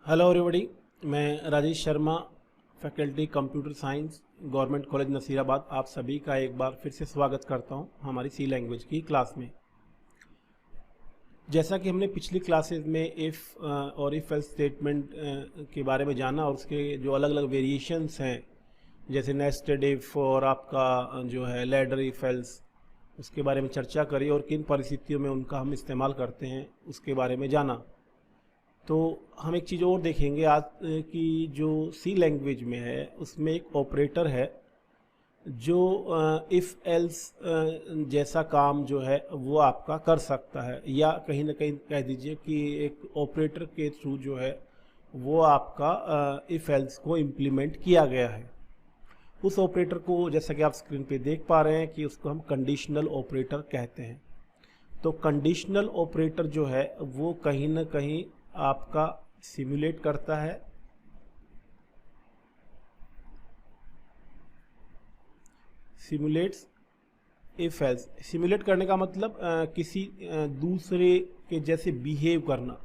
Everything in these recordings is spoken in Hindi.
हेलो एवरीबॉडी, मैं Rajesh Sharma, faculty computer science, government college Nasirabad. आप सभी का एक बार फिर से स्वागत करता हूं हमारी सी लैंग्वेज की क्लास में। जैसा कि हमने पिछली क्लासेस में इफ़ और इफ़ एल्स स्टेटमेंट के बारे में जाना और उसके जो अलग अलग वेरिएशंस हैं, जैसे नेस्टेड इफ़ और आपका जो है लैडर इफ़ एल्स, उसके बारे में चर्चा करी और किन परिस्थितियों में उनका हम इस्तेमाल करते हैं उसके बारे में जाना। तो हम एक चीज़ और देखेंगे आज कि जो सी लैंग्वेज में है उसमें एक ऑपरेटर है जो इफ़ एल्स जैसा काम जो है वो आपका कर सकता है, या कहीं ना कहीं कह दीजिए कि एक ऑपरेटर के थ्रू जो है वो आपका इफ़ एल्स को इम्प्लीमेंट किया गया है। उस ऑपरेटर को जैसा कि आप स्क्रीन पे देख पा रहे हैं कि उसको हम कंडीशनल ऑपरेटर कहते हैं। तो कंडीशनल ऑपरेटर जो है वो कहीं ना कहीं आपका सिमुलेट करता है सिमुलेट्स इफ एल्स। सिमुलेट करने का मतलब किसी दूसरे के जैसे बिहेव करना।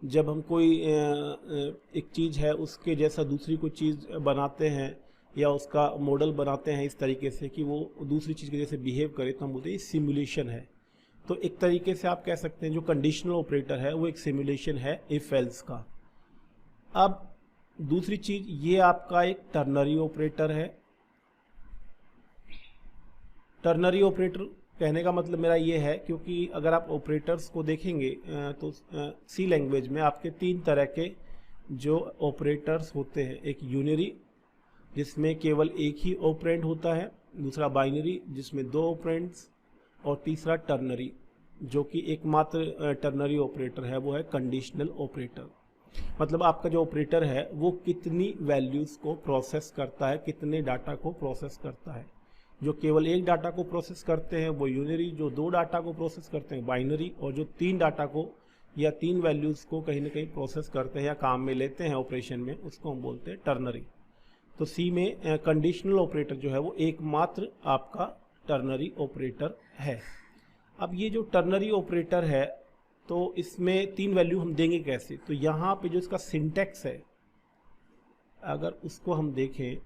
जब हम कोई एक चीज़ है उसके जैसा दूसरी कोई चीज़ बनाते हैं या उसका मॉडल बनाते हैं इस तरीके से कि वो दूसरी चीज़ के जैसे बिहेव करे, तो हम बोलते हैं सिमुलेशन है। तो एक तरीके से आप कह सकते हैं जो कंडीशनल ऑपरेटर है वो एक सिमुलेशन है इफ एल्स का। अब दूसरी चीज़, ये आपका एक टर्नरी ऑपरेटर है। टर्नरी ऑपरेटर कहने का मतलब मेरा ये है, क्योंकि अगर आप ऑपरेटर्स को देखेंगे तो सी लैंग्वेज में आपके तीन तरह के जो ऑपरेटर्स होते हैं। एक यूनरी जिसमें केवल एक ही ऑपरेंड होता है, दूसरा बाइनरी जिसमें दो ऑपरेंड्स, और तीसरा टर्नरी जो कि एकमात्र टर्नरी ऑपरेटर है, वो है कंडीशनल ऑपरेटर। मतलब आपका जो ऑपरेटर है वो कितनी वैल्यूज़ को प्रोसेस करता है, कितने डाटा को प्रोसेस करता है। जो केवल एक डाटा को प्रोसेस करते हैं वो यूनरी, जो दो डाटा को प्रोसेस करते हैं बाइनरी, और जो तीन डाटा को या तीन वैल्यूज़ को कहीं ना कहीं प्रोसेस करते हैं या काम में लेते हैं ऑपरेशन में, उसको हम बोलते हैं टर्नरी। तो सी में कंडीशनल ऑपरेटर जो है वो एकमात्र आपका टर्नरी ऑपरेटर है। अब ये जो टर्नरी ऑपरेटर है तो इसमें तीन वैल्यू हम देंगे कैसे? तो यहाँ पे जो इसका सिंटैक्स है, अगर उसको हम देखें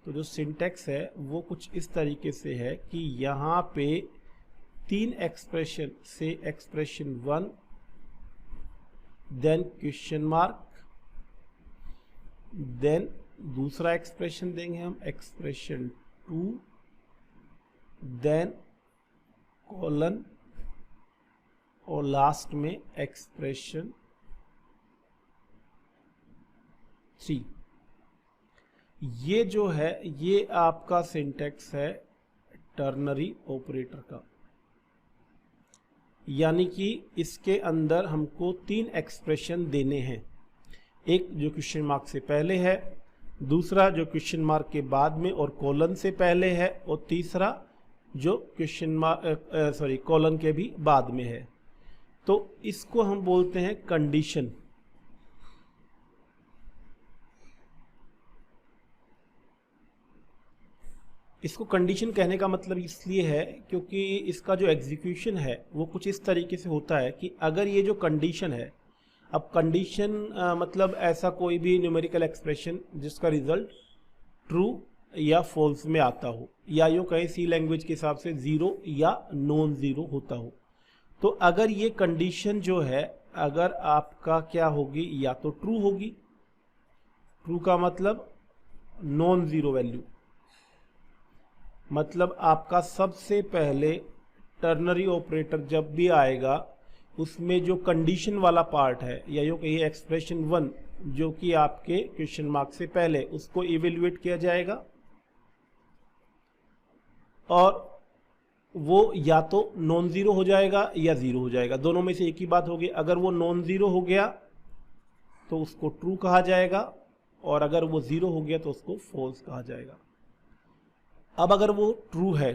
तो जो सिंटैक्स है वो कुछ इस तरीके से है कि यहाँ पे तीन एक्सप्रेशन से expression 1, then question mark, then दूसरा एक्सप्रेशन देंगे हम एक्सप्रेशन 2, देन कॉलन, और लास्ट में एक्सप्रेशन 3। ये जो है ये आपका सिंटैक्स है टर्नरी ऑपरेटर का। यानी कि इसके अंदर हमको तीन एक्सप्रेशन देने हैं, एक जो क्वेश्चन मार्क से पहले है, दूसरा जो क्वेश्चन मार्क के बाद में और कॉलन से पहले है, और तीसरा जो क्वेश्चन मार्क कॉलन के भी बाद में है। तो इसको हम बोलते हैं कंडीशन। इसको कंडीशन कहने का मतलब इसलिए है क्योंकि इसका जो एग्जीक्यूशन है वो कुछ इस तरीके से होता है कि अगर ये जो कंडीशन है, अब कंडीशन मतलब ऐसा कोई भी न्यूमेरिकल एक्सप्रेशन जिसका रिजल्ट ट्रू या फॉल्स में आता हो, या यूँ कहीं सी लैंग्वेज के हिसाब से ज़ीरो या नॉन ज़ीरो होता हो। तो अगर ये कंडीशन जो है अगर आपका क्या होगी, या तो ट्रू होगी, ट्रू का मतलब नॉन ज़ीरो वैल्यू, मतलब आपका सबसे पहले टर्नरी ऑपरेटर जब भी आएगा उसमें जो कंडीशन वाला पार्ट है, या यूँ कहिए एक्सप्रेशन 1 जो कि आपके क्वेश्चन मार्क से पहले, उसको इवेल्युएट किया जाएगा, और वो या तो नॉन ज़ीरो हो जाएगा या ज़ीरो हो जाएगा, दोनों में से एक ही बात होगी। अगर वो नॉन ज़ीरो हो गया तो उसको ट्रू कहा जाएगा, और अगर वो ज़ीरो हो गया तो उसको फॉल्स कहा जाएगा। अब अगर वो ट्रू है,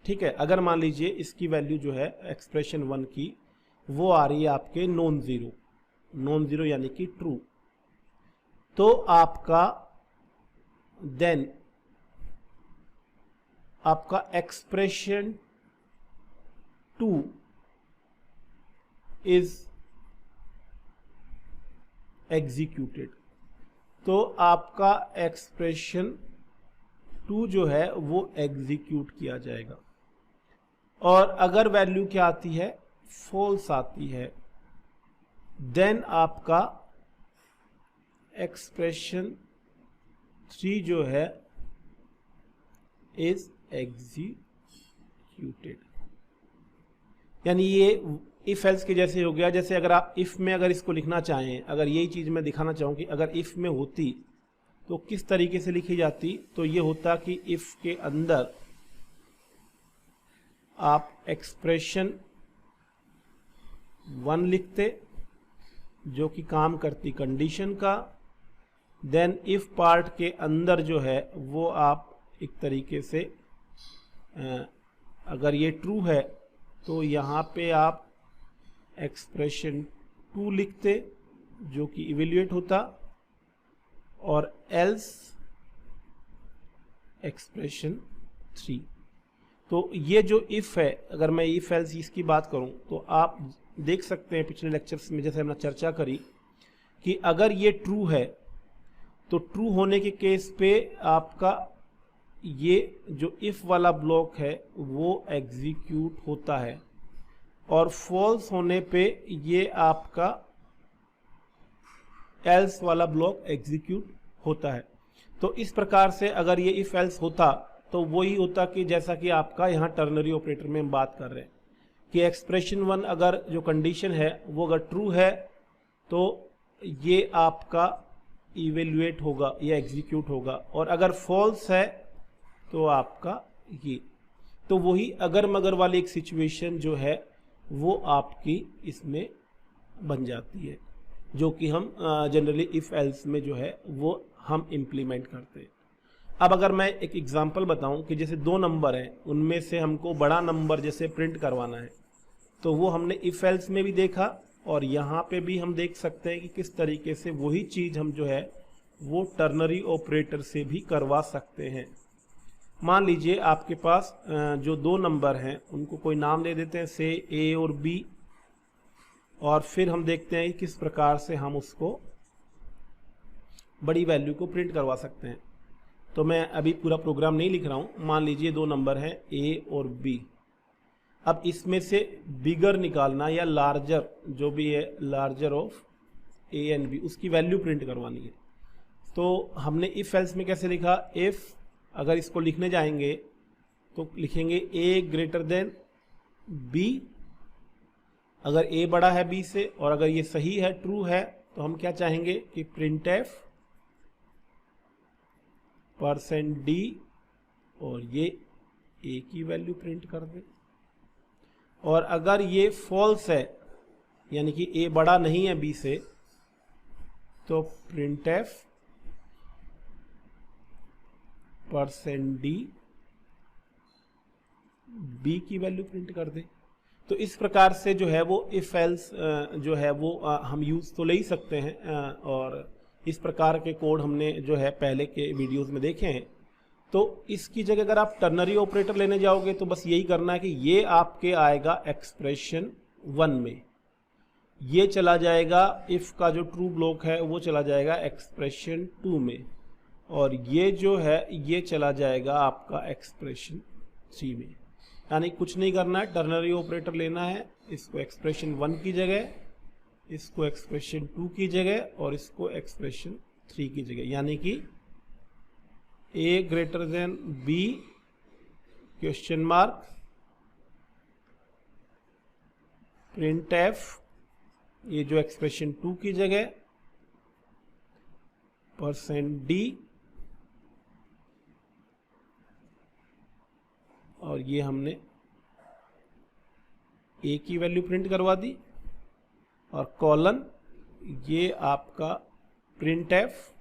ठीक है, अगर मान लीजिए इसकी वैल्यू जो है एक्सप्रेशन 1 की वो आ रही है आपके नॉन ज़ीरो यानी कि ट्रू, तो आपका देन आपका एक्सप्रेशन 2 इज एग्जीक्यूटेड, तो आपका एक्सप्रेशन 2 जो है वो एग्जीक्यूट किया जाएगा। और अगर वैल्यू क्या आती है, फॉल्स आती है, देन आपका एक्सप्रेशन 3 जो है इज एग्जीक्यूटेड। यानी ये इफ एल्स के जैसे हो गया। जैसे अगर आप इफ में अगर इसको लिखना चाहें, अगर यही चीज मैं दिखाना चाहूं कि अगर इफ में होती तो किस तरीके से लिखी जाती, तो ये होता कि इफ के अंदर आप एक्सप्रेशन 1 लिखते जो कि काम करती कंडीशन का, देन इफ पार्ट के अंदर जो है वो आप एक तरीके से अगर ये ट्रू है तो यहाँ पे आप एक्सप्रेशन 2 लिखते जो कि इवेल्युएट होता, और एल्स एक्सप्रेशन 3। तो ये जो इफ है, अगर मैं इफ एल्स इसकी बात करूं तो आप देख सकते हैं पिछले लेक्चर्स में जैसे हमने चर्चा करी कि अगर ये ट्रू है तो ट्रू होने के केस पे आपका ये जो इफ वाला ब्लॉक है वो एग्जीक्यूट होता है, और फॉल्स होने पे ये आपका एल्स वाला ब्लॉक एग्जीक्यूट होता है। तो इस प्रकार से अगर ये इफ एल्स होता तो वही होता कि जैसा कि आपका यहाँ टर्नरी ऑपरेटर में हम बात कर रहे हैं कि एक्सप्रेशन 1 अगर जो कंडीशन है वो अगर ट्रू है तो ये आपका इवेल्युएट होगा या एग्जीक्यूट होगा, और अगर फॉल्स है तो आपका ये, तो वही अगर मगर वाली एक सिचुएशन जो है वो आपकी इसमें बन जाती है, जो कि हम जनरली इफ एल्स में जो है वो हम इम्प्लीमेंट करते हैं। अब अगर मैं एक एग्जांपल बताऊं कि जैसे 2 नंबर हैं, उनमें से हमको बड़ा नंबर जैसे प्रिंट करवाना है, तो वो हमने इफ एल्स में भी देखा और यहाँ पे भी हम देख सकते हैं कि किस तरीके से वही चीज हम जो है वो टर्नरी ऑपरेटर से भी करवा सकते हैं। मान लीजिए आपके पास जो 2 नंबर हैं उनको कोई नाम दे देते हैं, से ए और बी, और फिर हम देखते हैं किस प्रकार से हम उसको बड़ी वैल्यू को प्रिंट करवा सकते हैं। तो मैं अभी पूरा प्रोग्राम नहीं लिख रहा हूं। मान लीजिए 2 नंबर हैं ए और बी। अब इसमें से बिगर निकालना या लार्जर जो भी है, larger of A and B, उसकी वैल्यू प्रिंट करवानी है। तो हमने इफ एल्स में कैसे लिखा, इफ अगर इसको लिखने जाएंगे तो लिखेंगे ए ग्रेटर देन बी, अगर ए बड़ा है बी से, और अगर ये सही है ट्रू है तो हम क्या चाहेंगे कि प्रिंट एफ %d और ये ए की वैल्यू प्रिंट कर दे। और अगर ये फॉल्स है यानी कि ए बड़ा नहीं है बी से, तो प्रिंट एफ %d बी की वैल्यू प्रिंट कर दे। तो इस प्रकार से जो है वो इफ एल्स जो है वो हम यूज तो ले ही सकते हैं, और इस प्रकार के कोड हमने जो है पहले के वीडियोस में देखे हैं। तो इसकी जगह अगर आप टर्नरी ऑपरेटर लेने जाओगे तो बस यही करना है कि ये आपके आएगा एक्सप्रेशन 1 में, ये चला जाएगा इफ का जो ट्रू ब्लॉक है वो चला जाएगा एक्सप्रेशन 2 में, और ये जो है ये चला जाएगा आपका एक्सप्रेशन 3 में। यानी कुछ नहीं करना है, टर्नरी ऑपरेटर लेना है, इसको एक्सप्रेशन 1 की जगह, इसको एक्सप्रेशन 2 की जगह, और इसको एक्सप्रेशन 3 की जगह, यानी कि A greater than B question mark print f, ये जो एक्सप्रेशन 2 की जगह %d, और ये हमने ए की वैल्यू प्रिंट करवा दी, और कॉलन ये आपका प्रिंट एफ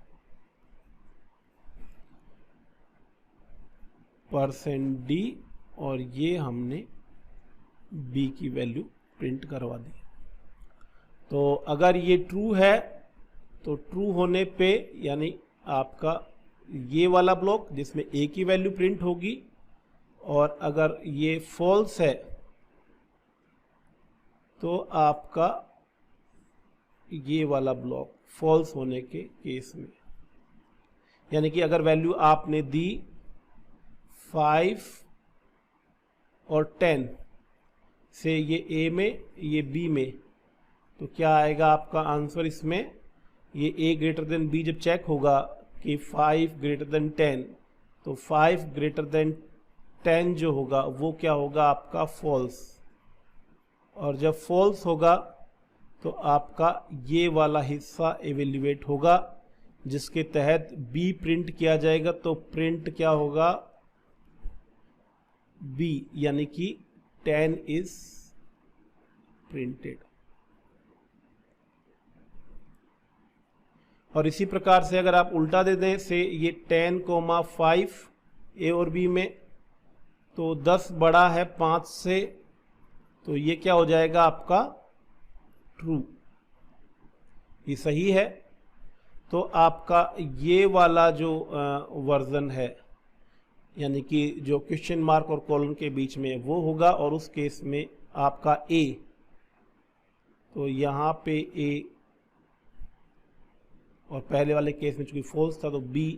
%d, और ये हमने बी की वैल्यू प्रिंट करवा दी। तो अगर ये ट्रू है तो ट्रू होने पे यानी आपका ये वाला ब्लॉक जिसमें ए की वैल्यू प्रिंट होगी, और अगर ये फॉल्स है तो आपका ये वाला ब्लॉक फॉल्स होने के केस में, यानी कि अगर वैल्यू आपने दी 5 और 10 से ये ए में ये बी में, तो क्या आएगा आपका आंसर इसमें, ये ए ग्रेटर देन बी जब चेक होगा कि 5 ग्रेटर देन 10, तो 5 ग्रेटर देन 10 जो होगा वो क्या होगा आपका फॉल्स, और जब फॉल्स होगा तो आपका ये वाला हिस्सा एवेल्युएट होगा जिसके तहत बी प्रिंट किया जाएगा। तो प्रिंट क्या होगा, बी, यानी कि 10 इज प्रिंटेड। और इसी प्रकार से अगर आप उल्टा दे दें से ये 10,5 ए और बी में, तो 10 बड़ा है 5 से, तो ये क्या हो जाएगा आपका ट्रू, ये सही है। तो आपका ये वाला जो वर्जन है, यानी कि जो क्वेश्चन मार्क और कॉलन के बीच में वो होगा, और उस केस में आपका ए, तो यहाँ पे ए, और पहले वाले केस में चूंकि फॉल्स था तो बी।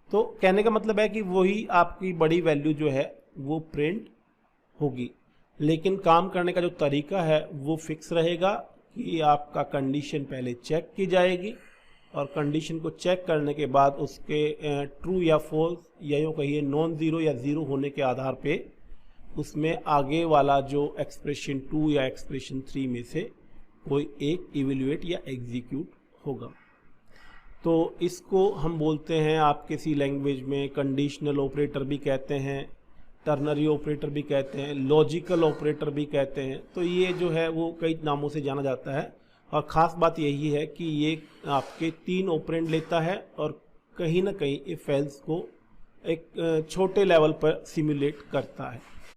तो कहने का मतलब है कि वही आपकी बड़ी वैल्यू जो है वो प्रिंट होगी, लेकिन काम करने का जो तरीका है वो फिक्स रहेगा कि आपका कंडीशन पहले चेक की जाएगी, और कंडीशन को चेक करने के बाद उसके ट्रू या फॉल्स या यूँ कहिए नॉन ज़ीरो या ज़ीरो होने के आधार पे उसमें आगे वाला जो एक्सप्रेशन 2 या एक्सप्रेशन 3 में से कोई एक इवेल्युएट या एग्जीक्यूट होगा। तो इसको हम बोलते हैं आपके सी लैंग्वेज में कंडीशनल ऑपरेटर भी कहते हैं, टर्नरी ऑपरेटर भी कहते हैं, लॉजिकल ऑपरेटर भी कहते हैं। तो ये जो है वो कई नामों से जाना जाता है, और ख़ास बात यही है कि ये आपके 3 ऑपरेंड लेता है और कहीं ना कहीं इफ एल्स को एक छोटे लेवल पर सिमुलेट करता है।